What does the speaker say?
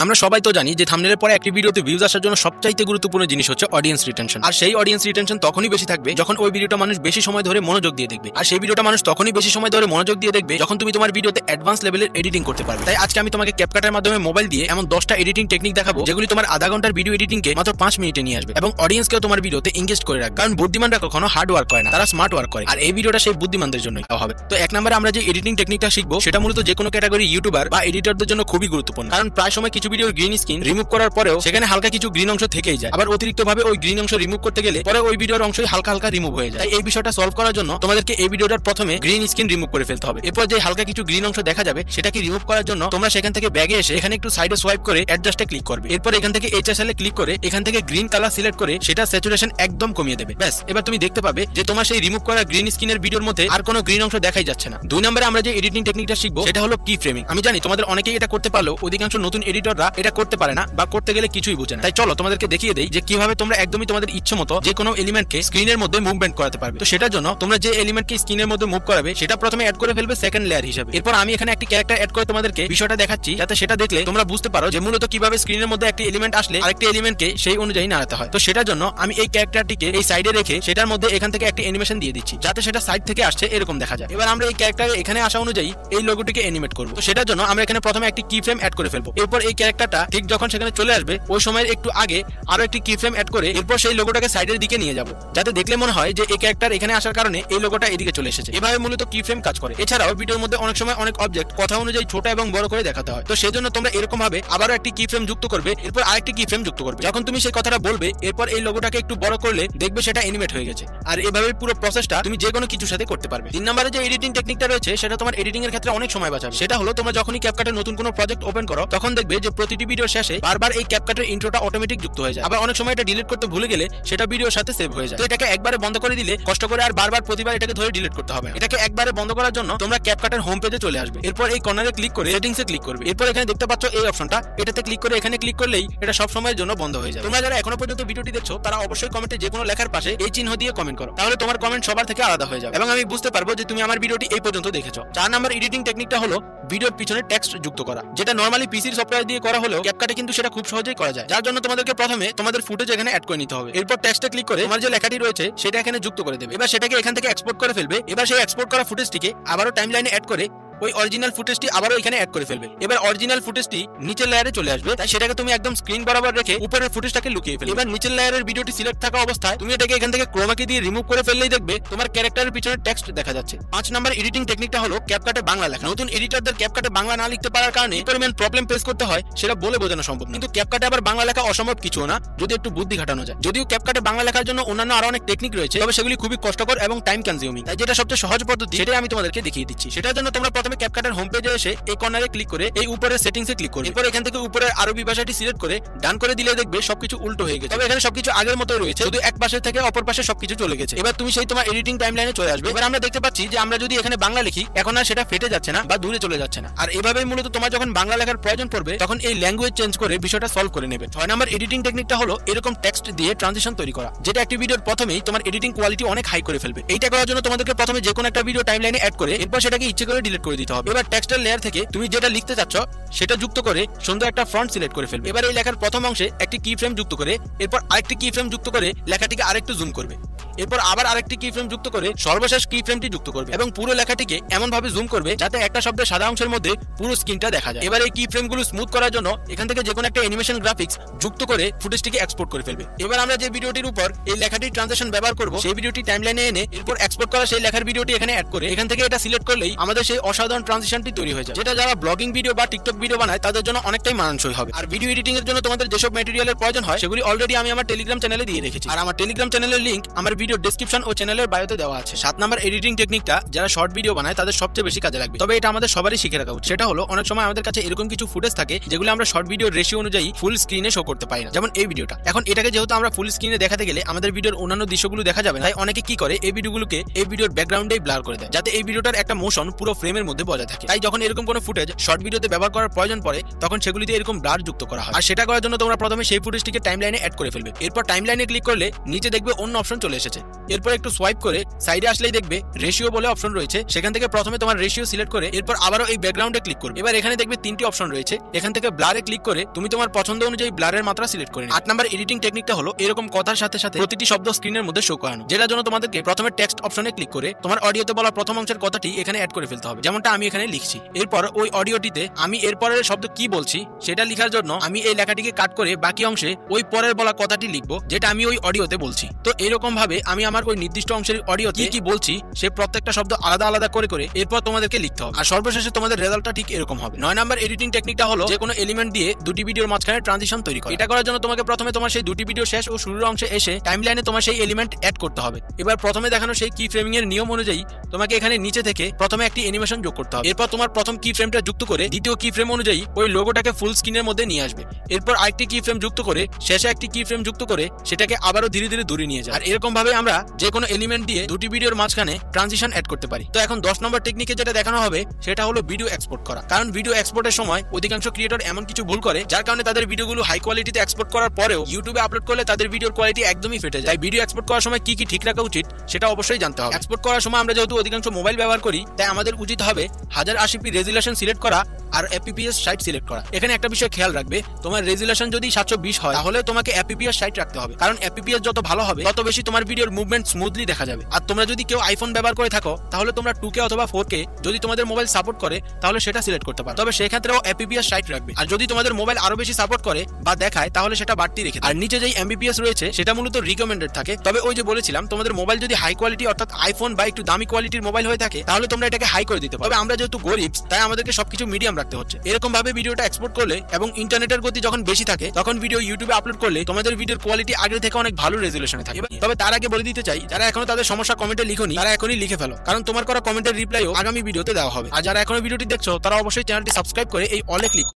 আমরা সবাই তো জানি যে থাম্বনেলের পরে একটি ভিডিওতে ভিউজ আসার জন্য সবচাইতে গুরুত্বপূর্ণ জিনিস হচ্ছে অডিয়েন্স রিটেনশন। আর সেই অডিয়েন্স রিটেনশন তখনই বেশি থাকবে যখন ওই ভিডিওটা মানুষ বেশি সময় ধরে মনোযোগ দিয়ে দেখবে। আর সেই ভিডিওটা মানুষ তখনই বেশি সময় ধরে মনোযোগ দিয়ে দেখবে যখন তুমি তোমার ভিডিওতে অ্যাডভান্স লেভেলের এডিটিং করতে পারবে। তাই আজকে আমি তোমাকে ক্যাপকাটের মাধ্যমে মোবাইল দিয়ে এমন 10টা এডিটিং টেকনিক দেখাবো যেগুলি তোমার আধা ঘন্টার ভিডিও এডিটিংকে মাত্র 5 মিনিটে নিয়ে আসবে এবং অডিয়েন্সকেও তোমার ভিডিওতে এঙ্গেজ করে রাখবে। কারণ বুদ্ধিমানরা কখনো হার্ড ওয়ার্ক করে না, তারা স্মার্ট ওয়ার্ক করে। আর এই ভিডিওটা সেই বুদ্ধিমানদের জন্যই হবে। তো এক নম্বরে আমরা যে এডিটিং টেকনিকটা শিখবো সেটা মূলত যে কোনো ক্যাটাগরি ইউটিউবার বা এডিটরদের জন্য খুবই গুরুত্বপূর্ণ। কারণ প্রায় সময় কিছু ভিডিওর গ্রিন স্ক্রিন রিমুভ করার পরেও সেখানে হালকা কিছু গ্রিন অংশ থেকেই যায়। আবার অতিরিক্ত ভাবে ওই গ্রিন অংশ রিমুভ করতে গেলে পরে ওই ভিডিওর অংশই হালকা হালকা রিমুভ হয়ে যায়। তাই এই বিষয়টা সলভ করার জন্য তোমাদেরকে এই ভিডিওটার প্রথমে গ্রিন স্ক্রিন রিমুভ করে ফেলতে হবে। এরপর যে হালকা কিছু গ্রিন অংশ দেখা যাবে সেটাকে রিমুভ করার জন্য তোমরা সেখান থেকে ব্যাগে এসে এখানে একটু সাইডে সোয়াইপ করে অ্যাডজাস্টে ক্লিক করবে। এরপর এখান থেকে HSL এ ক্লিক করে এখান থেকে গ্রিন কালার সিলেক্ট করে সেটা স্যাচুরেশন একদম কমিয়ে দেবে। ব্যাস, এবার তুমি দেখতে পাবে যে তোমার সেই রিমুভ করা গ্রিন স্ক্রিনের ভিডিওর মধ্যে আর কোনো গ্রিন অংশ দেখাই যাচ্ছে না। 2 নম্বরে আমরা যে এডিটিং টেকনিকটা শিখবো সেটা হলো কি ফ্রেমিং। আমি জানি তোমাদের অনেকেই এটা করতে পারলেও অধিকাংশ নতুন এডিটররা এটা করতে পারে না বা করতে গেলে কিছুই বুঝে না। তাই চলো তোমাদেরকে দেখিয়ে দেই যে কিভাবে তোমরা একদমই তোমাদের ইচ্ছে মতো যে কোনো এলিমেন্টকে স্ক্রিনের মধ্যে মুভমেন্ট করাতে পারবে। তো সেটার জন্য তোমরা যে এলিমেন্টকে স্ক্রিনের মধ্যে মুভ করাবে সেটা প্রথমে অ্যাড করে ফেলবে সেকেন্ড লেয়ার হিসেবে। এরপর আমি এখানে একটি ক্যারেক্টার অ্যাড করে তোমাদেরকে বিষয়টা দেখাচ্ছি যাতে সেটা দেখলে তোমরা বুঝতে পারো যে মূলত কিভাবে স্ক্রিনের মধ্যে একটি এলিমেন্ট আসলে আরেকটি এলিমেন্টকে সেই অনুযায়ী নাড়াতে হয়। তো সেটার জন্য আমি এই ক্যারেক্টারটিকে এই সাইডে রেখে সেটার মধ্যে এখান থেকে একটি অ্যানিমেশন দিয়ে দিচ্ছি যাতে সেটা সাইড থেকে আসছে এরকম দেখা যায়। এবার আমরা এই ক্যারেক্টারে এখানে আসা অনুযায়ী এই লোগোটিকে অ্যানিমেট করব। তো সেটার জন্য আমরা এখানে প্রথমে একটি কি ফ্রেম অ্যাড করে ফেলবো। এরপর এই ক্যারেক্টারটা ঠিক যখন সেখানে চলে আসবে ওই সময়ের একটু আগে আরো একটি কি ফ্রেম অ্যাড করে এরপর সেই লোগোটাকে সাইডের দিকে নিয়ে যাব যাতে দেখলে মনে হয় যে এই ক্যারেক্টার এখানে আসার কারণে এই লোগোটা এদিকে চলে এসেছে। এভাবে মূলত কি ফ্রেম কাজ করে। এছাড়াও ভিডিওর মধ্যে অনেক সময় অনেক অবজেক্ট কথা অনুযায়ী ছোট এবং বড় করে দেখাতে হয়। তো সেজন্য তোমরা এরকম ভাবে আবারো একটি কি ফ্রেম যুক্ত করবে, এরপর আরেকটি কি ফ্রেম যুক্ত করবে। যখন তুমি সেই কথাটা বলবে এরপর এই লোগোটাকে একটু বড় করলে দেখবে সেটা অ্যানিমেট হয়ে গেছে। আর এভাবে পুরো প্রসেসটা তুমি যে কোনো কিছুর সাথে করতে পারবে। 3 নম্বরে যে এডিটিং টেকনিকটা রয়েছে সেটা তোমার এডিটিং এর ক্ষেত্রে অনেক সময় বাঁচাবে। সেটা হলো তোমরা যখনই ক্যাপকাটে নতুন কোনো প্রজেক্ট ওপেন করো তখন দেখবে যে প্রতিটি ভিডিওর শেষে বারবার এই ক্যাপকাটের ইন্ট্রোটা অটোমেটিক যুক্ত হয়ে যায়। আবার অনেক সময় এটা ডিলিট করতে ভুলে গেলে সেটা ভিডিওর সাথে সেভ হয়ে যায়। তো এটাকে একবারে বন্ধ করে দিলে কষ্ট করে আর বারবার প্রতিবার এটাকে ধরে ডিলিট করতে হবে। এটাকে একবারে বন্ধ করার জন্য তোমরা ক্যাপকাটের হোম পেজে চলে আসবে। এরপর এই কর্নারে ক্লিক করে সেটিংসে ক্লিক করবে। এরপর এখানে দেখতে পাচ্ছ এই অপশনটা, এটাতে ক্লিক করে এখানে ক্লিক করলেই এটা সব সময়ের জন্য বন্ধ হয়ে যায়। তোমরা যারা এখনো পর্যন্ত ভিডিওটি দেখছো তারা অবশ্যই কমেন্টে যে কোনো লেখার পাশে এই চিহ্ন দিয়ে কমেন্ট করো, তাহলে তোমার কমেন্ট সবার থেকে আলাদা হয়ে যাবে এবং আমি বুঝতে পারবো যে তুমি আমার ভিডিওটি এই পর্যন্ত দেখেছো। 4 নম্বর এডিটিং টেকনিকটা হলো ভিডিওর পিছনে টেক্সট যুক্ত করা, যেটা নরমালি পিসির সফটওয়্যার দিয়ে করা হলেও ক্যাপকাটে কিন্তু সেটা খুব সহজেই করা যায়। যার জন্য তোমাদেরকে প্রথমে তোমাদের ফুটেজ এখানে অ্যাড করে নিতে হবে। এরপর টেক্সটে ক্লিক করে তোমার যে লেখাটি রয়েছে সেটা এখানে যুক্ত করে দেবে। এবার সেটাকে এখান থেকে এক্সপোর্ট করে ফেলবে। এবার সেই এক্সপোর্ট করা ফুটেজটিকে আবারো টাইমলাইনে অ্যাড করে ওই অরিজিনাল ফুটেজটি আবারও এখানে অ্যাড করে ফেলবে। এবার অরিজিনাল ফুটেজটি নিচের লেয়ারে চলে আসবে, তাই সেটাকে তুমি একদম স্ক্রিন বরাবর রেখে উপরের ফুটেজটাকে লুকিয়ে ফেলবে। এবার নিচের লেয়ারের ভিডিওটি সিলেক্ট থাকা অবস্থায় তুমি এটাকে এখান থেকে ক্রোমা কি দিয়ে রিমুভ করে ফেললেই দেখবে তোমার ক্যারেক্টারের পিছনে টেক্সট দেখা যাচ্ছে। 5 নম্বর এডিটিং টেকনিকটা হলো ক্যাপকাটে বাংলা লেখা। নতুন এডিটরদের ক্যাপকাটে বাংলা না লিখতে পারার কারণে পরিমাণ প্রবলেম ফেস করতে হয় সেটা বলে বোঝানো সম্ভব না। কিন্তু ক্যাপকাটে আবার বাংলা লেখা অসম্ভব কিছু না যদি একটু বুদ্ধি খাটানো যায়। যদিও ক্যাপকাটে বাংলা লেখার জন্য অন্যান্য আরো অনেক টেকনিক রয়েছে, তবে সেগুলি খুবই কষ্টকর এবং টাইম কনজিউমিং। তাই যেটা সবচেয়ে সহজ পদ্ধতি সেটাই আমি তোমাদেরকে দেখিয়ে দিচ্ছি। সেটার জন্য তোমরা প্রথমে ক্যাপকাটের হোম পেজে এসে এই কর্নারে ক্লিক করে এই উপরের সেটিংসে ক্লিক করবে। এরপর এখান থেকে উপরের আরবি ভাষাটি সিলেক্ট করে ডান করে দিলে দেখবে সবকিছু উল্টো হয়ে গেছে। তবে এখানে সবকিছু আগের মতোই রয়েছে, শুধু এক পাশে থেকে অপর পাশে সবকিছু চলে গেছে। এবার তুমি সেই তোমার এডিটিং টাইমলাইনে চলে আসবে। এবার আমরা দেখতে পাচ্ছি যে আমরা যদি এখানে বাংলা লিখি এখন আর সেটা ফেটে যাচ্ছে না বা দূরে চলে যাচ্ছে না। আর এভাবেই মূলত তোমার যখন বাংলা লেখার প্রয়োজন পড়বে তখন এই ল্যাঙ্গুয়েজ চেঞ্জ করে বিষয়টা সলভ করে নেবে। 6 নম্বর এডিটিং টেকনিকটা হলো এরকম টেক্সট দিয়ে ট্রানজিশন তৈরি করা, যেটা একটি ভিডিওর প্রথমেই তোমার এডিটিং কোয়ালিটি অনেক হাই করে ফেলবে। এইটা করার জন্য তোমাদেরকে প্রথমে যে কোনো একটা ভিডিও টাইমলাইনে অ্যাড করে এরপর সেটাকে ইচ্ছে করে ডিলিট করে দিতে হবে। এবার টেক্সটের লেয়ার থেকে তুমি যেটা লিখতে চাচ্ছ সেটা যুক্ত করে সুন্দর একটা ফন্ট সিলেক্ট করে ফেলবে। এবার এই লেখার প্রথম অংশে একটি কি ফ্রেম যুক্ত করে এরপর আরেকটি কি ফ্রেম যুক্ত করে লেখাটিকে আরেকটু জুম করবে। এরপর আবার আরেকটি কি ফ্রেম যুক্ত করে সর্বশেষ কি ফ্রেমটি যুক্ত করবে এবং পুরো লেখাটিকে এমন ভাবে জুম করবে যাতে একটা শব্দের সাদা অংশের মধ্যে পুরো স্ক্রিনটা দেখা যায়। এবার এই কি ফ্রেমগুলো স্মুথ করার জন্য এখান থেকে যে কোনো একটা অ্যানিমেশন গ্রাফিক্স যুক্ত করে ফুটেজটিকে এক্সপোর্ট করে ফেলবে। এবার আমরা যে ভিডিওটির উপর এই লেখাটির ট্রানজিশন ব্যবহার করব সেই ভিডিওটি টাইমলাইনে এনে এরপর এক্সপোর্ট করা সেই লেখার ভিডিওটি এখানে অ্যাড করে এখান থেকে এটা সিলেক্ট করলেই আমাদের সেই অসাধারণ ট্রানজিশনটি তৈরি হয়ে যায়, যেটা যারা ব্লগিং ভিডিও বা টিকটক ভিডিও বানায় তাদের জন্য অনেকটাই মানানসই হবে। আর ভিডিও এডিটিং এর জন্য তোমাদের যেসব ম্যাটেরিয়ালের প্রয়োজন হয় সেগুলি অলরেডি আমি আমার টেলিগ্রাম চ্যানেলে দিয়ে রেখেছি। আর আমার টেলিগ্রাম চ্যানেলের লিংক আমার ভিডিও ডেসক্রিপশন ও চ্যানেলের বায়োতে দেওয়া আছে। 7 নম্বর এডিটিং টেকনিকটা যারা শর্ট ভিডিও বানায় তাদের সবচেয়ে বেশি কাজে লাগবে, তবে এটা আমাদের সবারই শিখে রাখা উচিত। সেটা হলো অনেক সময় আমাদের কাছে এরকম কিছু ফুটেজ থাকে যেগুলো আমরা শর্ট ভিডিওর রেশিও অনুযায়ী ফুল স্ক্রিনে শো করতে পারি না, যেমন এই ভিডিওটা। এখন এটাকে যেহেতু আমরা ফুল স্ক্রিনে দেখাতে গেলে আমাদের ভিডিওর অন্যান্য দৃশ্যগুলো দেখা যাবে, তাই অনেকে কি করে এই ভিডিওগুলোকে এই ভিডিওর ব্যাকগ্রাউন্ডেই ব্লার করে দেয় যাতে এই ভিডিওটার একটা মোশন পুরো ফ্রেমের মধ্যে মধ্যে বজায় থাকে। তাই যখন এরকম কোনো ফুটেজ শর্ট ভিডিওতে ব্যবহার করার প্রয়োজন পড়ে তখন সেগুলিতে এরকম ব্লার যুক্ত করা হয়। আর সেটা করার জন্য তোমরা প্রথমে সেই ফুটেজটিকে টাইমলাইনে অ্যাড করে ফেলবে। এরপর টাইমলাইনে ক্লিক করলে নিচে দেখবে অন্য অপশন চলে এসেছে। এরপর একটু সোয়াইপ করে সাইডে আসলেই দেখবে রেশিও বলে অপশন রয়েছে। সেখান থেকে প্রথমে তোমার রেশিও সিলেক্ট করে এরপর আবারও এই ব্যাকগ্রাউন্ডে ক্লিক করবে। এবার এখানে দেখবে তিনটি অপশন রয়েছে। এখান থেকে ব্লারে ক্লিক করে তুমি তোমার পছন্দ অনুযায়ী ব্লারের মাত্রা সিলেক্ট করে 8 নাম্বার এডিটিং টেকনিকটা হলো এরকম কথার সাথে সাথে প্রতিটি শব্দ স্ক্রিনের মধ্যে শো করানো, যেটার জন্য তোমাদেরকে প্রথমে টেক্সট অপশনে ক্লিক করে তোমার অডিওতে বলা প্রথম অংশের কথাটি এখানে অ্যাড করে ফেলতে হবে, যেমনটা আমি এখানে লিখছি। এরপর ওই অডিওটিতে আমি এরপরের শব্দ কি বলছি সেটা লেখার জন্য আমি এই লেখাটিকে কাট করে বাকি অংশে ওই পরের বলা কথাটি লিখবো যেটা আমি ওই অডিওতে বলছি। তো এরকম ভাবে আমি আমার ওই নির্দিষ্ট অংশের অডিওতে কি বলছি সে প্রত্যেকটা শব্দ আলাদা আলাদা করে করে এরপর তোমাদেরকে লিখতে হবে। আর সর্বশেষে তোমাদের রেজাল্টটা ঠিক এরকম হবে। 9 নাম্বার এডিটিং টেকনিকটা হলো যে কোনো এলিমেন্ট দিয়ে দুটি ভিডিওর মাঝখানে ট্রানজিশন তৈরি করা। এটা করার জন্য তোমাকে প্রথমে তোমার সেই দুটি ভিডিও শেষ ও শুরুর অংশে এসে টাইমলাইনে তোমার সেই এলিমেন্ট অ্যাড করতে হবে। এবার প্রথমে দেখানো সেই কি ফ্রেমিং এর নিয়ম অনুযায়ী তোমাকে এখানে নিচে থেকে প্রথমে একটি অ্যানিমেশন যোগ করতে হবে। এরপর তোমার প্রথম কি ফ্রেমটা যুক্ত করে দ্বিতীয় কি ফ্রেম অনুযায়ী ওই লোগোটাকে ফুল স্ক্রিনের মধ্যে নিয়ে আসবে। এরপর আরেকটি কি ফ্রেম যুক্ত করে শেষে একটি কি ফ্রেম যুক্ত করে সেটাকে আবারও ধীরে ধীরে দূরে নিয়ে যায়। আর এরকম ভাবে আমরা যে কোনো এলিমেন্ট দিয়ে দুটি ভিডিওর মাঝখানে ট্রানজিশন অ্যাড করতে পারি। তো এখন 10 নম্বর টেকনিকে যেটা দেখানো হবে সেটা হলো ভিডিও এক্সপোর্ট করা। কারণ ভিডিও এক্সপোর্টের সময় অধিকাংশ ক্রিয়েটর এমন কিছু ভুল করে যার কারণে তাদের ভিডিওগুলো হাই কোয়ালিটিতে এক্সপোর্ট করার পরেও ইউটিউবে আপলোড করলে তাদের ভিডিওর কোয়ালিটি একদমই ফেটে যায়। তাই ভিডিও এক্সপোর্ট করার সময় কি কি ঠিক রাখা উচিত সেটা অবশ্যই জানতে হবে। এক্সপোর্ট করার সময় আমরা যেহেতু অধিকাংশ মোবাইল ব্যবহার করি তাই আমাদের উচিত হবে 1080p রেজুলেশন সিলেক্ট করা আর fps 60 সিলেক্ট করা। এখানে একটা বিষয় খেয়াল রাখবে, তোমার রেজুলেশন যদি 720 হয় তাহলে তোমাকে fps 60 রাখতে হবে, কারণ fps যত ভালো হবে তত বেশি তোমার ভিডিওর মুভমেন্ট স্মুথলি দেখা যাবে। আর তোমরা যদি কেউ আইফোন ব্যবহার করে থাকো তাহলে তোমরা 2K অথবা 4K যদি তোমাদের মোবাইল সাপোর্ট করে তাহলে সেটা সিলেক্ট করতে পারো, তবে সেই ক্ষেত্রেও fps 60 রাখবে। আর যদি তোমাদের মোবাইল আরো বেশি সাপোর্ট করে বা দেখায় তাহলে সেটা বাড়তি রেখে। আর নিচে যেই mbps রয়েছে সেটা মূলত রিকমেন্ডেড থাকে। তবে ওই যে বলেছিলাম তোমাদের মোবাইল যদি হাই কোয়ালিটি অর্থাৎ আইফোন বা একটু দামি কোয়ালিটির মোবাইল হয়ে থাকে তাহলে তোমরা এটাকে হাই করে দিতে পারো। তবে আমরা যেহেতু গরিব তাই আমাদেরকে সবকিছু মিডিয়াম রাখতে হচ্ছে। এরকম ভাবে ভিডিওটা এক্সপোর্ট করলে এবং ইন্টারনেটের গতি যখন বেশি থাকে তখন ভিডিও ইউটিউবে আপলোড করলে তোমাদের ভিডিওর কোয়ালিটি আগে থেকে অনেক ভালো রেজুলেশনে থাকে। তবে তার আগে বলে দিতে চাই, যারা এখনো তাদের সমস্যা কমেন্টে লিখোনি তারা এখনই লিখে ফেলো, কারণ তোমার করা কমেন্টের রিপ্লাইও আগামী ভিডিওতে দেওয়া হবে। আর যারা এখনো ভিডিওটি দেখছো তারা অবশ্যই চ্যানেলটি সাবস্ক্রাইব করে এই অলে ক্লিক